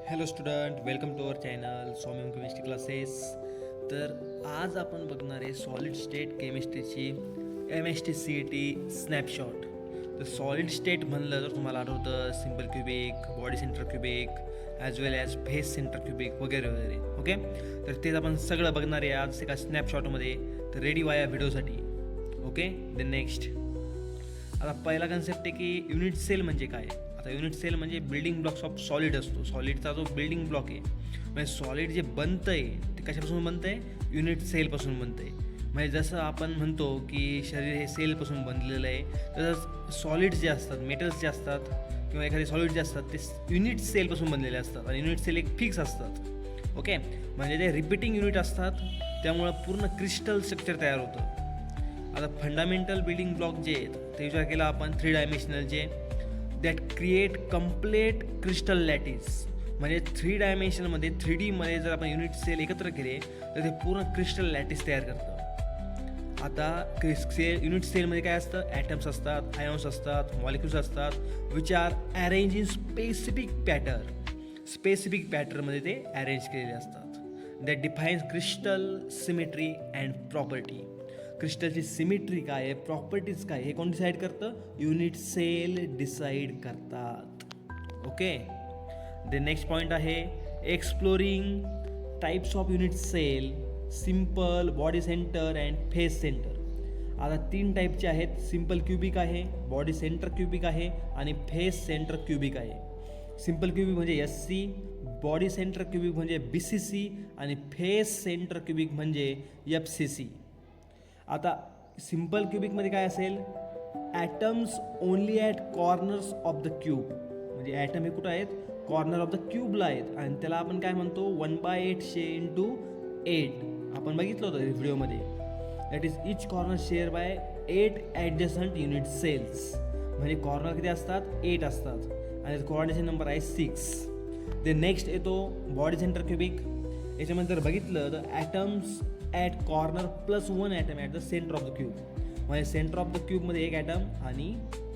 Hello student, welcome to our channel Saumyam chemistry classes. तर आज आपण बघणार आहे सॉलिड स्टेट केमिस्ट्रीची MST-CET स्नॅपशॉट. तर सॉलिड स्टेट म्हणलं तर तुम्हाला आठवतं simple cubic, body centre cubic, as well as face centre cubic वगैरे वगैरे. ओके, तर तेच आपण सगळं बघणार आहे आज एका स्नॅपशॉटमध्ये. तर रेडी व्हा या व्हिडिओसाठी. Okay, the next. आता पहिला कन्सेप्ट आहे की युनिट सेल म्हणजे काय. आता युनिट सेल म्हणजे बिल्डिंग ब्लॉक्स ऑफ सॉलिड असतो. सॉलिडचा जो बिल्डिंग ब्लॉक आहे, म्हणजे सॉलिड जे बनतं आहे ते कशापासून बनतं आहे? युनिट सेलपासून बनतं आहे. म्हणजे जसं आपण म्हणतो की शरीर हे सेलपासून बनलेलं आहे, तसंच सॉलिड्स जे असतात, मेटल्स जे असतात किंवा एखादे सॉलिड जे असतात ते युनिट सेलपासून बनलेले असतात. आणि युनिट सेल एक फिक्स असतात. ओके, म्हणजे ते रिपीटिंग युनिट असतात, त्यामुळं पूर्ण क्रिस्टल स्ट्रक्चर तयार होतं. आता फंडामेंटल बिल्डिंग ब्लॉक जे आहेत ते विचार केला आपण 3 डायमेन्शनलचे, that create complete crystal lattice. म्हणजे 3 डायमेन्शनमध्ये 3Dमध्ये जर आपण युनिट सेल एकत्र केले तर ते पूर्ण क्रिस्टल लॅटिस तयार करतं. आता युनिट सेलमध्ये काय असतं? ॲटम्स असतात, आयॉन्स असतात, मॉलिक्युल्स असतात, which are arrange in specific पॅटर्नमध्ये ते अरेंज केलेले असतात. That defines crystal symmetry and property. क्रिस्टलची सिमेट्री काय आहे, प्रॉपर्टीज काय, हे कोण डिसाईड करतं? युनिट सेल डिसाईड करतात. ओके, द नेक्स्ट पॉईंट आहे exploring types of unit cell, simple, body centre and face centre. आता 3 टाईपचे आहेत. सिम्पल क्युबिक आहे, बॉडी सेंटर क्युबिक आहे आणि फेस सेंटर क्युबिक आहे. सिम्पल क्युबिक म्हणजे SC, बॉडी सेंटर क्युबिक म्हणजे BCC आणि फेस सेंटर क्युबिक म्हणजे FCC. आता सिम्पल क्युबिकमध्ये काय असेल? Atoms only at corners of the cube. म्हणजे ॲटम हे कुठं आहेत? कॉर्नर ऑफ द क्यूबला आहेत. आणि त्याला आपण काय म्हणतो? 1/8 × 8. आपण बघितलं होतं व्हिडिओमध्ये. That is each corner share by 8 adjacent unit cells. म्हणजे कॉर्नर किती असतात? 8 असतात आणि कोऑर्डिनेशन नंबर आहे 6. ते नेक्स्ट येतो बॉडी सेंटर क्युबिक. याच्यामध्ये जर बघितलं तर atoms at corner +1 atom at the centre of the cube. म्हणजे सेंटर ऑफ द क्यूबमध्ये 1 ॲटम आणि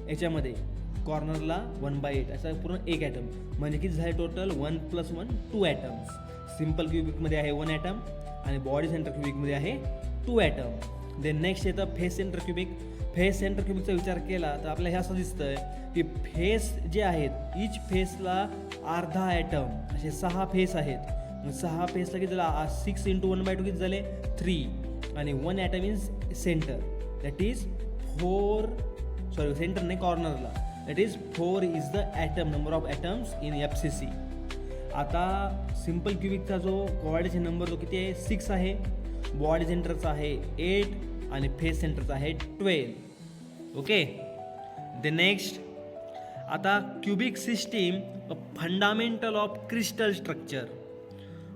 याच्यामध्ये कॉर्नरला 1/8 असा पूर्ण 1 ॲटम. म्हणजे किती झाले टोटल? 1 + 1 2 ॲटम्स. सिम्पल क्युबिकमध्ये आहे 1 ॲटम आणि बॉडी सेंटर क्युबिकमध्ये आहे 2 ॲटम. देन नेक्स्ट येतं face centre cubic. Face centre क्युबिकचा विचार केला तर आपल्याला हे असं दिसतंय की फेस जे आहेत, इच फेसला अर्धा ॲटम, असे 6 फेस आहेत. 6 फेसला किती झाला? 6 × 1/2 किती झाले? 3. आणि 1 atom is centre, that is 4. Sorry, centre नाही, कॉर्नरला. That is 4 is the atom, number of atoms in FCC. आता सिम्पल क्युबिकचा जो कोऑर्डिनेशन नंबर तो किती आहे? 6 आहे. बॉडी सेंटरचा आहे 8 आणि फेस सेंटरचा आहे 12. Okay, the next. आता cubic system fundamental of crystal structure.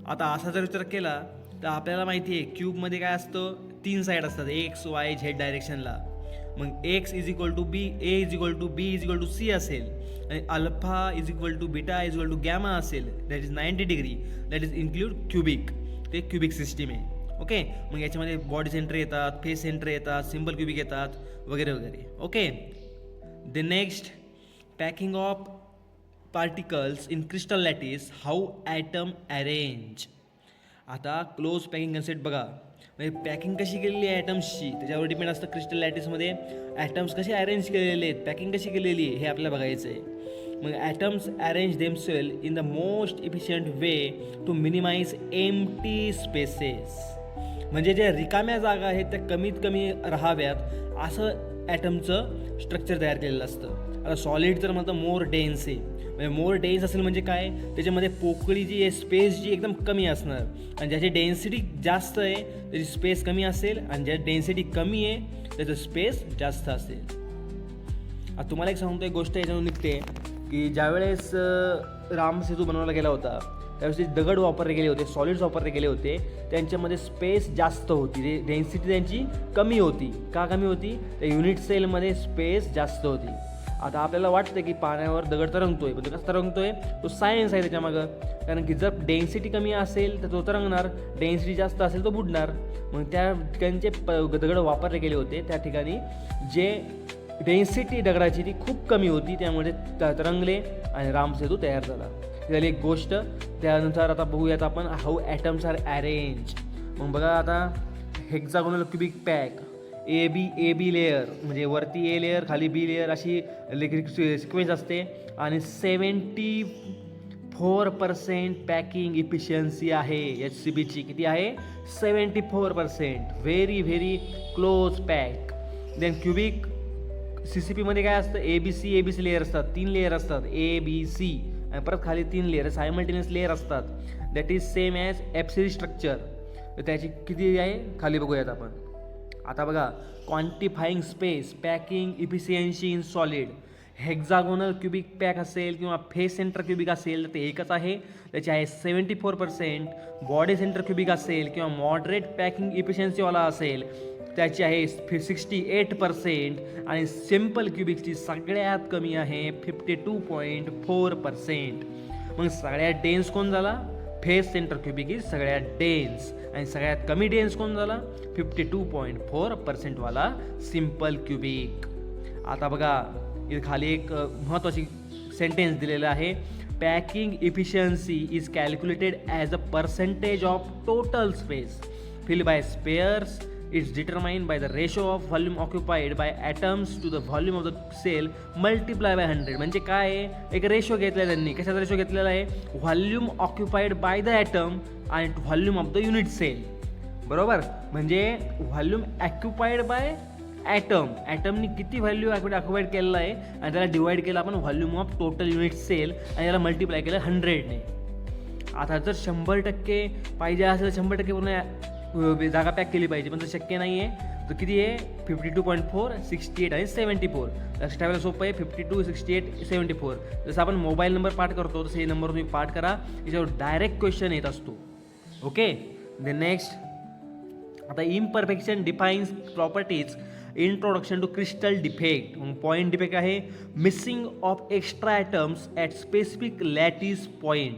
आता असा जर विचार केला तर आपल्याला माहिती आहे क्यूबमध्ये काय असतं? 3 साईड असतात, X, Y, Z डायरेक्शनला. मग X = B, A = B = C असेल आणि अल्फा = बीटा = गॅमा असेल. That is 90 degree. That is include cubic. ते क्युबिक सिस्टीम आहे. ओके, मग याच्यामध्ये बॉडी सेंटर येतात, फेस सेंटर येतात, सिम्पल क्युबिक येतात वगैरे वगैरे. Okay, the next packing of particles in crystal lattice, how atom arrange. आता क्लोज पॅकिंग कन्सेप्ट बघा. म्हणजे पॅकिंग कशी केलेली आहे ॲटम्सची त्याच्यावर डिपेंड असतं. क्रिस्टल लॅटिसमध्ये ॲटम्स कसे अरेंज केलेले आहेत, पॅकिंग कशी केलेली आहे हे आपल्याला बघायचं आहे. मग atoms arrange themselves in the most efficient way to minimise empty spaces. म्हणजे ज्या रिकाम्या जागा आहेत त्या कमीत कमी राहाव्यात असं ॲटमचं स्ट्रक्चर तयार केलेलं असतं. आता सॉलिड जर म्हणतं मोर डेन्स आहे, म्हणजे मोर डेन्स असेल म्हणजे काय? त्याच्यामध्ये पोकळी जी आहे, स्पेस जी एकदम कमी असणार. आणि ज्याची डेन्सिटी जास्त आहे त्याची स्पेस कमी असेल आणि ज्याची डेन्सिटी कमी आहे त्याचं स्पेस जास्त असेल. आता तुम्हाला एक सांगतो, एक गोष्ट याच्यातून निघते की ज्यावेळेस राम सेतू बनवला गेला होता त्यावेळेस दगड वापरले गेले होते, सॉलिड्स वापरले गेले होते, त्यांच्यामध्ये स्पेस जास्त होती, डेन्सिटी त्यांची कमी होती. का कमी होती? त्या युनिट सेलमध्ये स्पेस जास्त होती. आता आपल्याला वाटतं की पाण्यावर दगड तरंगतोय, पण तो कसं तरंगतोय? तो सायन्स आहे त्याच्यामागं. कारण की जर डेन्सिटी कमी असेल तर तो तरंगणार, डेन्सिटी जास्त असेल तो बुडणार. मग त्या ठिकाणचे दगड वापरले गेले होते त्या ठिकाणी जे डेन्सिटी दगडाची ती खूप कमी होती, त्यामुळे तरंगले आणि रामसेतू तयार झाला. झाली एक गोष्ट. त्यानुसार आता बघूयात आपण हाऊ ॲटम्स आर अरेंज. मग बघा आता hexagonal cubic pack, A B layer म्हणजे वरती ए लेयर खाली बी लेयर अशी सिक्वेन्स असते आणि 74% पॅकिंग इफिशियन्सी आहे HCBची. किती आहे? 74%. Very very close pack. Then cubic CCPमध्ये काय असतं? ABC लेयर असतात, 3 लेयर असतात, ABC आणि परत खाली 3 लेयर सायमल्टेनियस लेयर असतात. That is same as FC structure. तर त्याची किती आहे खाली बघूयात आपण. आता बघा quantifying space, packing efficiency in solid. Hexagonal cubic pack असेल किंवा फेस सेंटर क्युबिक असेल तर ते एकच आहे, त्याची आहे 74%. बॉडी सेंटर क्युबिक असेल किंवा मॉडरेट पॅकिंग इफिशियन्सीवाला असेल त्याची आहे 68%. आणि सिम्पल क्युबिकची सगळ्यात कमी आहे 52.4%. मग सगळ्यात डेन्स कोण झाला? फेस सेंटर क्युबिक इज सगळ्यात डेन्स. आणि सगळ्यात कमी डेन्स कोण झाला? 52.4% वाला सिम्पल क्युबिक. आता बघा इथे खाली एक महत्त्वाची सेंटेन्स दिलेलं आहे. Packing efficiency is calculated as a percentage of total space filled by spares. It's determined by the ratio of volume occupied by atoms to the volume of the cell multiply by 100. म्हणजे काय आहे? एक ratio घेतला आहे त्यांनी. कशाचा ratio घेतलेला आहे? Volume occupied by the atom आणि volume of the unit cell. बरोबर? म्हणजे व्हॉल्यूम ऑक्युपाईड बाय ॲटमनी किती व्हॅल्यू ऑक्युपाईड केलेला आहे आणि त्याला डिवाईड केलं आपण volume of total unit cell आणि त्याला मल्टिप्लाय केलं 100ने. आता जर 100% पाहिजे असेल, 100% पूर्ण जागा पॅक केली पाहिजे, पण तर शक्य नाही आहे. तर किती आहे? 52.4, 68 आणि 74. लक्षात ठेवायला सोपं आहे. 52, 68, 74. जसं आपण मोबाईल नंबर पाठ करतो तसं हे नंबर तुम्ही पाठ करा, याच्यावर डायरेक्ट क्वेश्चन येत असतो. ओके. द नेक्स्ट आता imperfection defines properties. Introduction to crystal defect. मग पॉईंट डिफेक्ट आहे missing of extra atoms at specific lattice point.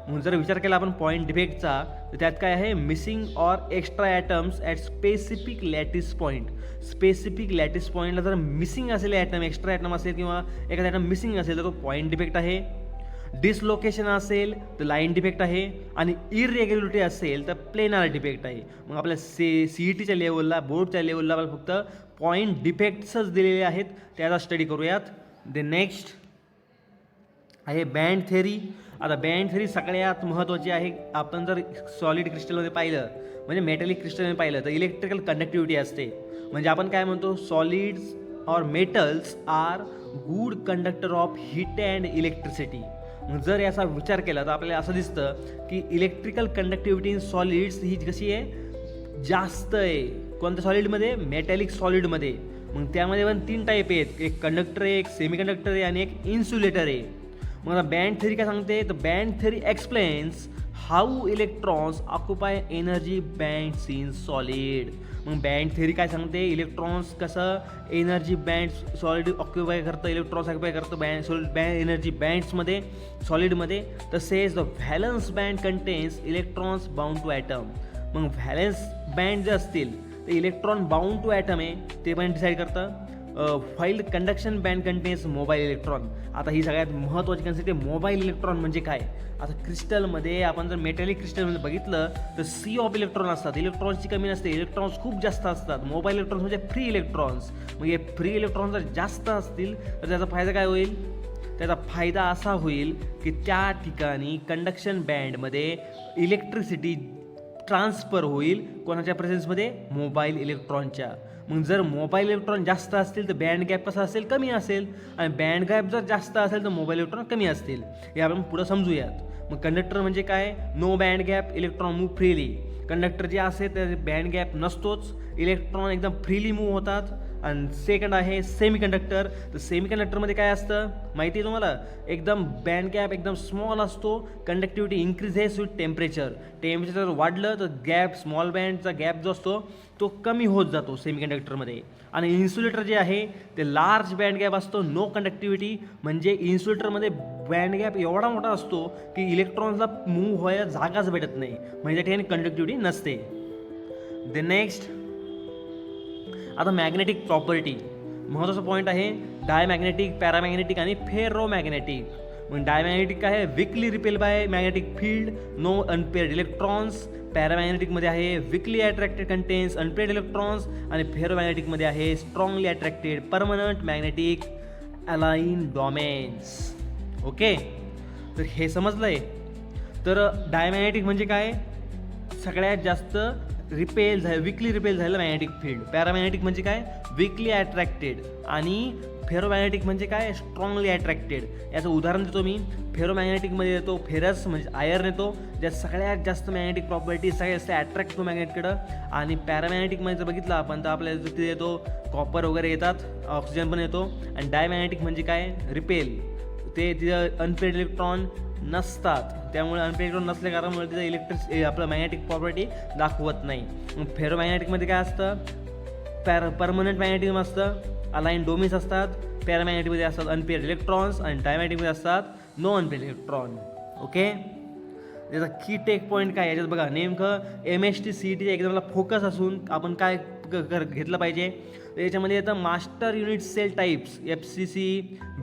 मग जर विचार केला आपण पॉईंट डिफेक्टचा तर त्यात काय आहे? Missing or extra atoms at specific lattice point. Specific lattice पॉईंटला जर मिसिंग असेल ॲटम, एक्स्ट्रा ॲटम असेल किंवा एखादा ॲटम मिसिंग असेल तर तो पॉईंट डिफेक्ट आहे. डिसलोकेशन असेल तर लाईन डिफेक्ट आहे आणि इरेग्युलरिटी असेल तर प्लेनार डिफेक्ट आहे. मग आपल्या CETच्या लेवलला, बोर्डच्या लेवलला आपल्याला फक्त पॉईंट डिफेक्ट्सच दिलेले आहेत, त्याचा स्टडी करूयात. द नेक्स्ट आहे बँड थेरी. आता बँड थेरी सगळ्यात महत्त्वाची आहे. आपण जर सॉलिड क्रिस्टलमध्ये पाहिलं म्हणजे मेटलिक क्रिस्टलमध्ये पाहिलं तर इलेक्ट्रिकल कंडक्टिव्हिटी असते. म्हणजे आपण काय म्हणतो? Solids or metals are good conductor of heat and electricity. जर याचा विचार केला तर आपल्याला असं दिसतं की इलेक्ट्रिकल कंडक्टिव्हिटी इन सॉलिड्स ही कशी आहे? जास्त आहे. कोणत्या सॉलिडमध्ये? मेटॅलिक सॉलिडमध्ये. मग त्यामध्ये पण 3 टाईप आहेत. एक कंडक्टर आहे, एक सेमी कंडक्टर आहे आणि एक इन्सुलेटर आहे. मग आता बँड थेरी काय सांगते? तर band theory explains how electrons occupy energy bands in solid. मग बँड थेरी काय सांगते? इलेक्ट्रॉन्स कसं एनर्जी बँड सॉलिड ऑक्युपाय करतं, इलेक्ट्रॉन्स ऑक्युपाय करतं सॉलिड एनर्जी बँड्समध्ये सॉलिडमध्ये. तसेच the valence band contains electrons bound to atom. मग व्हॅलन्स बँड जे असतील ते इलेक्ट्रॉन बाउंड टू ॲटम आहे ते पण डिसाईड करतं. While conduction band contains mobile electron. आता ही सगळ्यात महत्त्वाची कन्सेप्ट आहे. मोबाईल इलेक्ट्रॉन म्हणजे काय? आता क्रिस्टलमध्ये आपण जर मेटॅलिक क्रिस्टलमध्ये बघितलं तर सी ऑफ इलेक्ट्रॉन असतात. इलेक्ट्रॉन्सची कमी नसते, इलेक्ट्रॉन्स खूप जास्त असतात. मोबाईल इलेक्ट्रॉन्स म्हणजे फ्री इलेक्ट्रॉन्स. मग हे फ्री इलेक्ट्रॉन्स जर जास्त असतील तर त्याचा फायदा काय होईल? त्याचा फायदा असा होईल की त्या ठिकाणी कंडक्शन बँडमध्ये इलेक्ट्रिसिटी ट्रान्सफर होईल. कोणाच्या प्रेझेन्समध्ये? मोबाईल इलेक्ट्रॉनच्या. मग जर मोबाईल इलेक्ट्रॉन जास्त असतील तर बँड गॅप कसा असेल? कमी असेल. आणि बँड गॅप जर जास्त असेल तर मोबाईल इलेक्ट्रॉन कमी असतील. हे आपण पुढं समजूयात. मग कंडक्टर म्हणजे काय? No band gap, electron move freely. Conductor जे असेल तर बँड गॅप नसतोच, इलेक्ट्रॉन एकदम फ्रीली मूव्ह होतात. आणि सेकंड आहे सेमी कंडक्टर. तर सेमी कंडक्टरमध्ये काय असतं माहिती आहे तुम्हाला? एकदम बँड गॅप एकदम स्मॉल असतो. Conductivity increases with temperature. Temperature वाढलं तर गॅप, स्मॉल बँडचा गॅप जो असतो तो कमी होत जातो सेमी कंडक्टरमध्ये. आणि इन्सुलेटर जे आहे ते लार्ज बँड गॅप असतो, नो कंडक्टिव्हिटी. म्हणजे इन्सुलेटरमध्ये बँड गॅप एवढा मोठा असतो की इलेक्ट्रॉन्सला मूव्ह व्हायला जागाच भेटत नाही, म्हणजे त्या ठिकाणी कंडक्टिव्हिटी नसते. द नेक्स्ट आता मॅग्नेटिक प्रॉपर्टी. महत्त्वाचा पॉईंट आहे डायमॅग्नेटिक, पॅरामॅग्नेटिक आणि फेरोमॅग्नेटिक. मग डायमॅग्नेटिक काय आहे, weakly repel by magnetic field, no unpaired electrons. पॅरामॅग्नेटिकमध्ये आहे weakly attracted contains unpaired electrons, आणि फेरोमॅग्नेटिकमध्ये आहे strongly attracted permanent magnetic align domains. Okay, तर हे समजलं आहे. तर डायमॅग्नेटिक म्हणजे काय, सगळ्यात जास्त रिपेल झालं, विकली रिपेल झालेलं मॅग्नेटिक फील्ड. पॅरामॅग्नेटिक म्हणजे काय, विकली अट्रॅक्टेड, आणि फेरोमॅग्नेटिक म्हणजे काय, स्ट्रॉंगली अट्रॅक्टेड. याचं उदाहरण देतो मी. फेरोमॅग्नेटिकमध्ये येतो फेरस म्हणजे आयर्न येतो, ज्यात सगळ्यात जास्त मॅग्नेटिक प्रॉपर्टी सगळ्यात जास्त अट्रॅक्ट होतो मॅग्नेटकडं. आणि पॅरामॅग्नेटिकमध्ये जर बघितलं आपण तर आपल्याला तिथे येतो कॉपर वगैरे येतात, ऑक्सिजन पण येतो. आणि डायमॅग्नेटिक म्हणजे काय, रिपेल, ते तिथं अनपेड इलेक्ट्रॉन नसतात, त्यामुळे अनपेड इलेक्ट्रॉन नसल्या कारणामुळे तिथं इलेक्ट्रिक आपलं मॅग्नेटिक प्रॉपर्टी दाखवत नाही. मग फेरोमॅग्नेटिकमध्ये काय असतं, परमनंट मॅग्नेटिझम असतं, अलाइन डोमेन्स असतात. पॅरामॅग्नेटिकमध्ये असतात अनपेड इलेक्ट्रॉन्स, आणि डायमॅग्नेटिकमध्ये असतात नो अनपेड इलेक्ट्रॉन. ओके, त्याचा की टेक पॉईंट काय याच्यात बघा, नेमकं MST CETच्या एक्झामला फोकस असून आपण काय घेतलं पाहिजे. याच्यामध्ये येतं master unit cell types, FCC,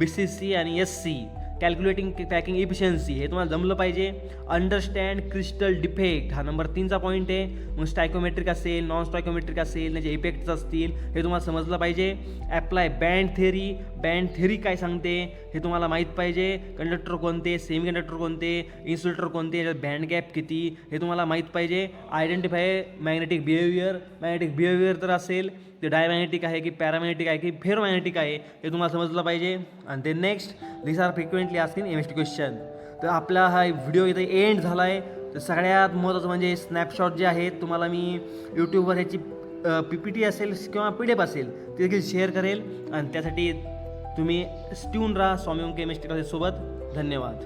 BCC आणि SC, कॅल्क्युलेटिंग पॅकिंग इफिशियन्सी, हे तुम्हाला जमलं पाहिजे. अंडरस्टँड क्रिस्टल डिफेक्ट, हा नंबर 3चा पॉईंट आहे. मग स्टायकोमेट्रिक असेल, नॉन स्टायकोमेट्रिक असेल, त्याचे इफेक्ट्स असतील, हे तुम्हाला समजलं पाहिजे. Apply band theory, band theory काय सांगते हे तुम्हाला माहीत पाहिजे. कंडक्टर कोणते, सेमी कंडक्टर कोणते, इन्सुलेटर कोणते, याच्यात बँड गॅप किती हे तुम्हाला माहीत पाहिजे. Identify magnetic behaviour, magnetic behaviour तर असेल ते डायमॅग्नेटिक आहे की पॅरामॅग्नेटिक आहे की फेरोमॅग्नेटिक आहे हे तुम्हाला समजलं पाहिजे. आणि ते next, this are frequently asking MST question. तर आपला हा व्हिडिओ इथे एंड झाला आहे. तर सगळ्यात महत्त्वाचं म्हणजे स्नॅपशॉट जे आहेत तुम्हाला मी यूट्यूबवर ह्याची PPT असेल किंवा PDF असेल ते देखील शेअर करेल. आणि त्यासाठी तुम्ही स्ट्यून राहा स्वामी ओम केमिस्ट्री क्लासेससोबत. धन्यवाद.